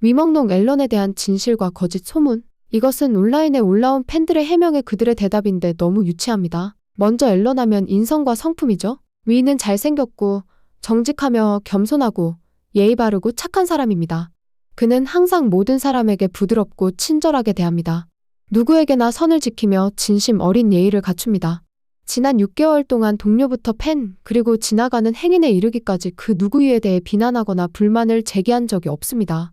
위먹농 앨런에 대한 진실과 거짓 소문. 이것은 온라인에 올라온 팬들의 해명에 그들의 대답인데 너무 유치합니다. 먼저 앨런 하면 인성과 성품이죠. 위는 잘생겼고 정직하며 겸손하고 예의 바르고 착한 사람입니다. 그는 항상 모든 사람에게 부드럽고 친절하게 대합니다. 누구에게나 선을 지키며 진심 어린 예의를 갖춥니다. 지난 6개월 동안 동료부터 팬, 그리고 지나가는 행인에 이르기까지 그 누구에 대해 비난하거나 불만을 제기한 적이 없습니다.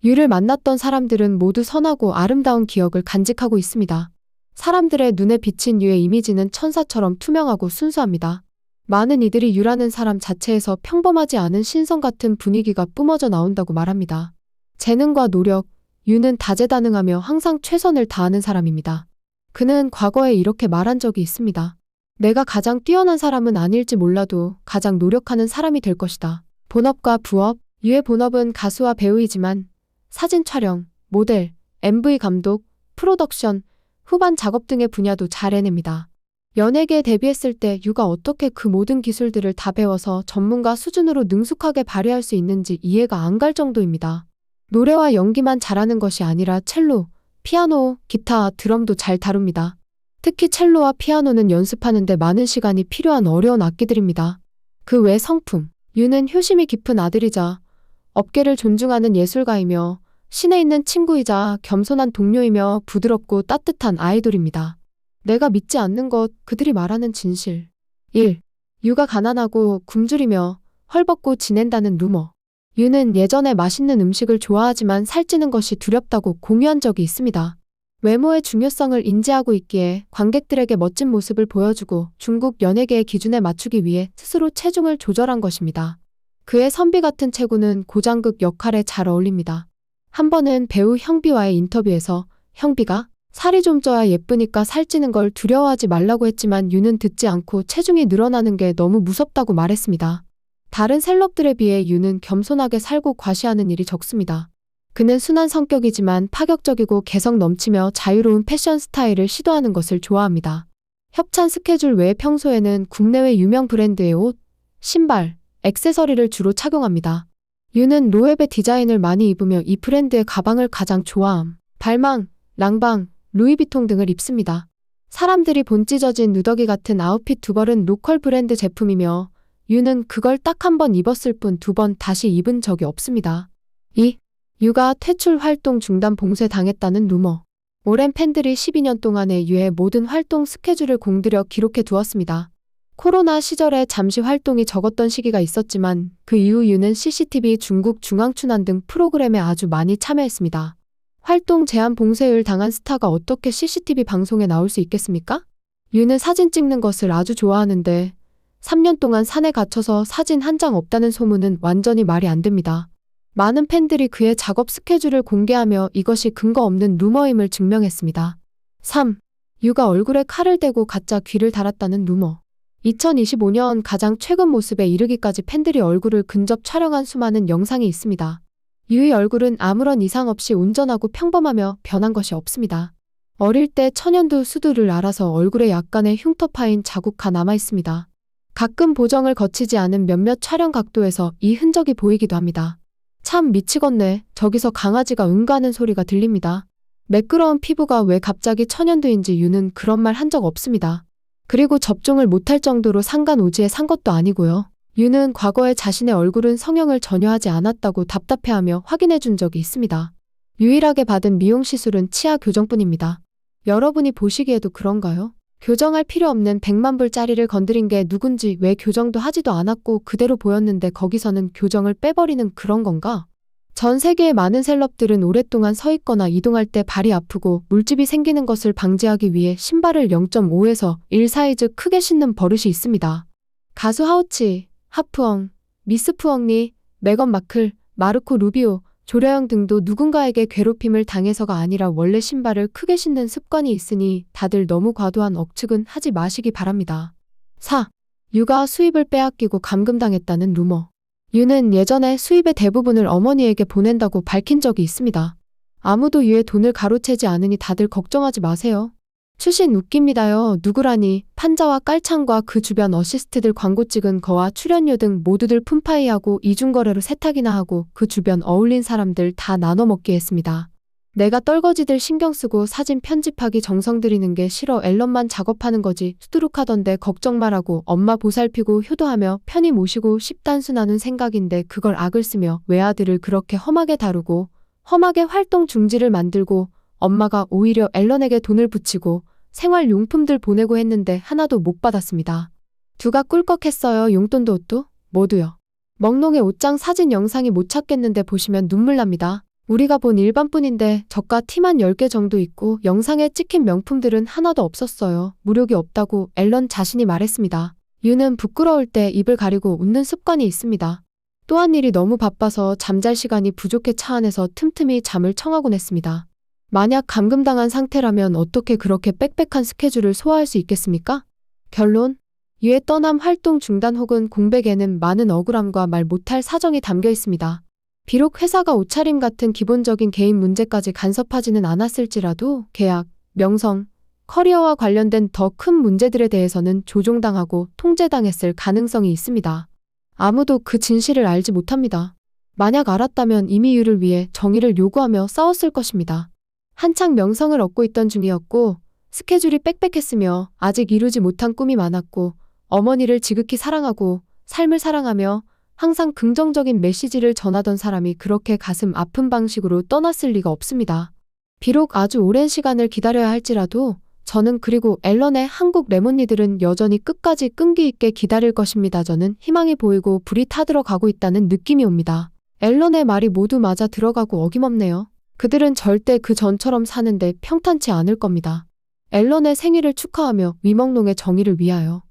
유를 만났던 사람들은 모두 선하고 아름다운 기억을 간직하고 있습니다. 사람들의 눈에 비친 유의 이미지는 천사처럼 투명하고 순수합니다. 많은 이들이 유라는 사람 자체에서 평범하지 않은 신성 같은 분위기가 뿜어져 나온다고 말합니다. 재능과 노력, 유는 다재다능하며 항상 최선을 다하는 사람입니다. 그는 과거에 이렇게 말한 적이 있습니다. 내가 가장 뛰어난 사람은 아닐지 몰라도 가장 노력하는 사람이 될 것이다. 본업과 부업, 유의 본업은 가수와 배우이지만 사진 촬영, 모델, MV 감독, 프로덕션, 후반 작업 등의 분야도 잘 해냅니다. 연예계에 데뷔했을 때 유가 어떻게 그 모든 기술들을 다 배워서 전문가 수준으로 능숙하게 발휘할 수 있는지 이해가 안 갈 정도입니다. 노래와 연기만 잘하는 것이 아니라 첼로, 피아노, 기타, 드럼도 잘 다룹니다. 특히 첼로와 피아노는 연습하는 데 많은 시간이 필요한 어려운 악기들입니다. 그 외 성품, 유는 효심이 깊은 아들이자 업계를 존중하는 예술가이며 신에 있는 친구이자 겸손한 동료이며 부드럽고 따뜻한 아이돌입니다. 내가 믿지 않는 것, 그들이 말하는 진실. 1. 유가 가난하고 굶주리며 헐벗고 지낸다는 루머. 유는 예전에 맛있는 음식을 좋아하지만 살찌는 것이 두렵다고 공유한 적이 있습니다. 외모의 중요성을 인지하고 있기에 관객들에게 멋진 모습을 보여주고 중국 연예계의 기준에 맞추기 위해 스스로 체중을 조절한 것입니다. 그의 선비 같은 체구는 고장극 역할에 잘 어울립니다. 한 번은 배우 형비와의 인터뷰에서 형비가 살이 좀 쪄야 예쁘니까 살찌는 걸 두려워하지 말라고 했지만 유는 듣지 않고 체중이 늘어나는 게 너무 무섭다고 말했습니다. 다른 셀럽들에 비해 유는 겸손하게 살고 과시하는 일이 적습니다. 그는 순한 성격이지만 파격적이고 개성 넘치며 자유로운 패션 스타일을 시도하는 것을 좋아합니다. 협찬 스케줄 외에 평소에는 국내외 유명 브랜드의 옷, 신발, 액세서리를 주로 착용합니다. 유는 로에베 디자인을 많이 입으며 이 브랜드의 가방을 가장 좋아함. 발망, 랑방, 루이비통 등을 입습니다. 사람들이 본 찢어진 누더기 같은 아웃핏 두 벌은 로컬 브랜드 제품이며 유는 그걸 딱 한 번 입었을 뿐 두 번 다시 입은 적이 없습니다. 2. 유가 퇴출 활동 중단 봉쇄당했다는 루머. 오랜 팬들이 12년 동안의 유의 모든 활동 스케줄을 공들여 기록해 두었습니다. 코로나 시절에 잠시 활동이 적었던 시기가 있었지만 그 이후 유는 CCTV 중국 중앙춘환 등 프로그램에 아주 많이 참여했습니다. 활동 제한 봉쇄를 당한 스타가 어떻게 CCTV 방송에 나올 수 있겠습니까? 유는 사진 찍는 것을 아주 좋아하는데 3년 동안 산에 갇혀서 사진 한 장 없다는 소문은 완전히 말이 안 됩니다. 많은 팬들이 그의 작업 스케줄을 공개하며 이것이 근거 없는 루머임을 증명했습니다. 3. 유가 얼굴에 칼을 대고 가짜 귀를 달았다는 루머. 2025년 가장 최근 모습에 이르기까지 팬들이 얼굴을 근접 촬영한 수많은 영상이 있습니다. 유의 얼굴은 아무런 이상 없이 온전하고 평범하며 변한 것이 없습니다. 어릴 때 천연두 수두를 알아서 얼굴에 약간의 흉터 파인 자국가 남아 있습니다. 가끔 보정을 거치지 않은 몇몇 촬영 각도에서 이 흔적이 보이기도 합니다. 참 미치겠네. 저기서 강아지가 응가하는 소리가 들립니다. 매끄러운 피부가 왜 갑자기 천연두인지 유는 그런 말 한 적 없습니다. 그리고 접종을 못할 정도로 상간오지에 산 것도 아니고요. 유는 과거에 자신의 얼굴은 성형을 전혀 하지 않았다고 답답해하며 확인해 준 적이 있습니다. 유일하게 받은 미용 시술은 치아 교정뿐입니다. 여러분이 보시기에도 그런가요? 교정할 필요 없는 100만 불짜리를 건드린 게 누군지 왜 교정도 하지도 않았고 그대로 보였는데 거기서는 교정을 빼버리는 그런 건가? 전 세계의 많은 셀럽들은 오랫동안 서 있거나 이동할 때 발이 아프고 물집이 생기는 것을 방지하기 위해 신발을 0.5에서 1 사이즈 크게 신는 버릇이 있습니다. 가수 하우치, 하프엉, 미스 푸엉리, 메건 마클, 마르코 루비오, 조려영 등도 누군가에게 괴롭힘을 당해서가 아니라 원래 신발을 크게 신는 습관이 있으니 다들 너무 과도한 억측은 하지 마시기 바랍니다. 4. 유가 수입을 빼앗기고 감금당했다는 루머. 유는 예전에 수입의 대부분을 어머니에게 보낸다고 밝힌 적이 있습니다. 아무도 유의 돈을 가로채지 않으니 다들 걱정하지 마세요. 추신 웃깁니다요. 누구라니. 판자와 깔창과 그 주변 어시스트들 광고 찍은 거와 출연료 등 모두들 푼파이하고 이중거래로 세탁이나 하고 그 주변 어울린 사람들 다 나눠 먹게 했습니다. 내가 떨거지들 신경 쓰고 사진 편집하기 정성 들이는 게 싫어 앨런만 작업하는 거지 수두룩하던데 걱정 말라고 엄마 보살피고 효도하며 편히 모시고 십단순하는 생각인데 그걸 악을 쓰며 외아들을 그렇게 험하게 다루고 험하게 활동 중지를 만들고 엄마가 오히려 앨런에게 돈을 붙이고 생활용품들 보내고 했는데 하나도 못 받았습니다. 두가 꿀꺽했어요. 용돈도 옷도 모두요. 멍롱의 옷장 사진 영상이 못 찾겠는데 보시면 눈물 납니다. 우리가 본 일반뿐인데 저가 티만 10개 정도 있고 영상에 찍힌 명품들은 하나도 없었어요. 무력이 없다고 앨런 자신이 말했습니다. 유는 부끄러울 때 입을 가리고 웃는 습관이 있습니다. 또한 일이 너무 바빠서 잠잘 시간이 부족해 차 안에서 틈틈이 잠을 청하곤 했습니다. 만약 감금당한 상태라면 어떻게 그렇게 빽빽한 스케줄을 소화할 수 있겠습니까? 결론, 유의 떠남 활동 중단 혹은 공백에는 많은 억울함과 말 못할 사정이 담겨 있습니다. 비록 회사가 옷차림 같은 기본적인 개인 문제까지 간섭하지는 않았을지라도 계약, 명성, 커리어와 관련된 더 큰 문제들에 대해서는 조종당하고 통제당했을 가능성이 있습니다. 아무도 그 진실을 알지 못합니다. 만약 알았다면 이미 유를 위해 정의를 요구하며 싸웠을 것입니다. 한창 명성을 얻고 있던 중이었고 스케줄이 빽빽했으며 아직 이루지 못한 꿈이 많았고 어머니를 지극히 사랑하고 삶을 사랑하며 항상 긍정적인 메시지를 전하던 사람이 그렇게 가슴 아픈 방식으로 떠났을 리가 없습니다. 비록 아주 오랜 시간을 기다려야 할지라도 저는 그리고 앨런의 한국 레몬니들은 여전히 끝까지 끈기 있게 기다릴 것입니다. 저는 희망이 보이고 불이 타들어가고 있다는 느낌이 옵니다. 앨런의 말이 모두 맞아 들어가고 어김없네요. 그들은 절대 그 전처럼 사는데 평탄치 않을 겁니다. 앨런의 생일을 축하하며 위멍농의 정의를 위하여.